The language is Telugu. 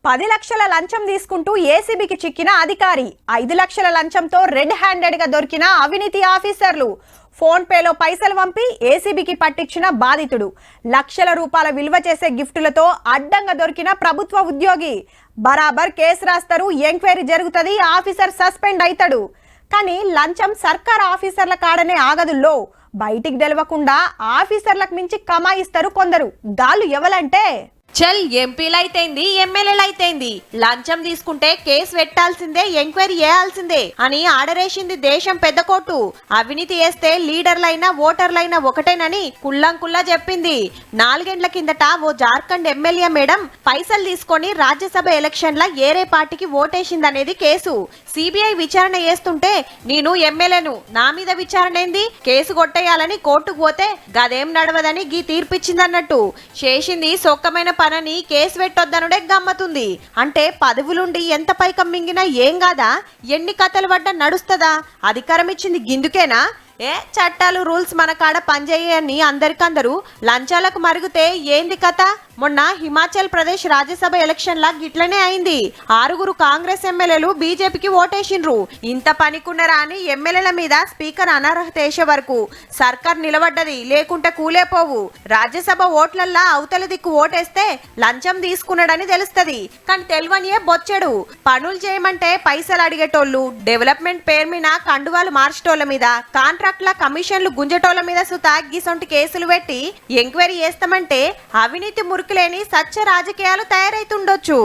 10 లక్షల లంచం తీసుకుంటూ ఏసీబీకి చిక్కిన అధికారి, 5 లక్షల లంచంతో రెడ్ హ్యాండెడ్ గా దొరికిన అవినీతి ఆఫీసర్లు, ఫోన్ పేలో పైసలు పంపి ఏసీబీకి పట్టించిన బాధితుడు, లక్షల రూపాయల విలువ చేసే గిఫ్టులతో అడ్డంగా దొరికిన ప్రభుత్వ ఉద్యోగి. బరాబర్ కేసు రాస్తారు, ఎంక్వైరీ జరుగుతుంది, ఆఫీసర్ సస్పెండ్ అవుతాడు. కానీ లంచం సర్కార్ ఆఫీసర్ల కాడనే ఆగదుల్లో, బయటికి తెలవకుండా ఆఫీసర్లకు మించి కమాయిస్తారు కొందరు. గాళ్ళు ఎవలంటే చల్ ఎంపీలైతేంది ఎమ్మెల్యేలైతేంది లంచం తీసుకుంటే కేసు పెట్టాల్సిందే, ఎంక్వైరీ చేయాల్సిందే అని ఆర్డరేసింది దేశం పెద్ద కోర్టు. అవినీతి చేస్తే లీడర్లైనా ఓటర్లైనా ఒకటేనని కుల్లంకుల్లా చెప్పింది. 4 గంటల కిందట ఓ జార్ఖండ్ ఎమ్మెల్యే మేడం పైసలు తీసుకొని రాజ్యసభ ఎలక్షన్ల ఏరే పార్టీకి ఓటేసిందనేది కేసు. సిబిఐ విచారణ చేస్తుంటే నేను ఎమ్మెల్యేను, నా మీద విచారణ ఏంది, కేసు కొట్టేయాలని కోర్టుకు పోతే గదేం నడవదని గీ తీర్పిచ్చిందన్నట్టు. చేసింది సొక్కమైన పనని కేసు పెట్టొద్దనుడే గమ్మతుంది. అంటే పదవులుండి ఎంత పైకం మింగినా ఏం కాదా, ఎన్ని కథలు పడ్డా నడుస్తుందా? అధికారం ఇచ్చింది గిందుకేనా? చట్టాలు రూల్స్ మన కాడ పనిచేయని అందరికందరూ లంచాలకు మరుగుతే ఏంది కథ? మొన్న హిమాచల్ ప్రదేశ్ రాజ్యసభ ఎలక్షన్ల గిట్లనే అయింది. 6 కాంగ్రెస్ ఎమ్మెల్యేలు బీజేపీకి ఓటేసిండ్రు. ఇంత పనికున్నరా అని ఎమ్మెల్యేల మీద స్పీకర్ అనర్హత వేసే వరకు సర్కార్ నిలబడ్డది, లేకుంటే కూలేపోవు. రాజ్యసభ ఓట్లల్లా అవతల దిక్కు ఓటేస్తే లంచం తీసుకున్నాడని తెలుస్తది. కానీ తెలివనియే బొచ్చెడు. పనులు చేయమంటే పైసలు అడిగేటోళ్ళు, డెవలప్మెంట్ పేరు మీద కండువాలు మార్చేటోళ్ల మీద, కాంట్రాక్ట్ల కమిషన్లు గుంజటోళ్ల మీద సుతా గిసొంటి కేసులు పెట్టి ఎంక్వైరీ చేస్తామంటే అవినీతి మురికిలేని సత్య రాజకీయాలు తయారైతుండొచ్చు.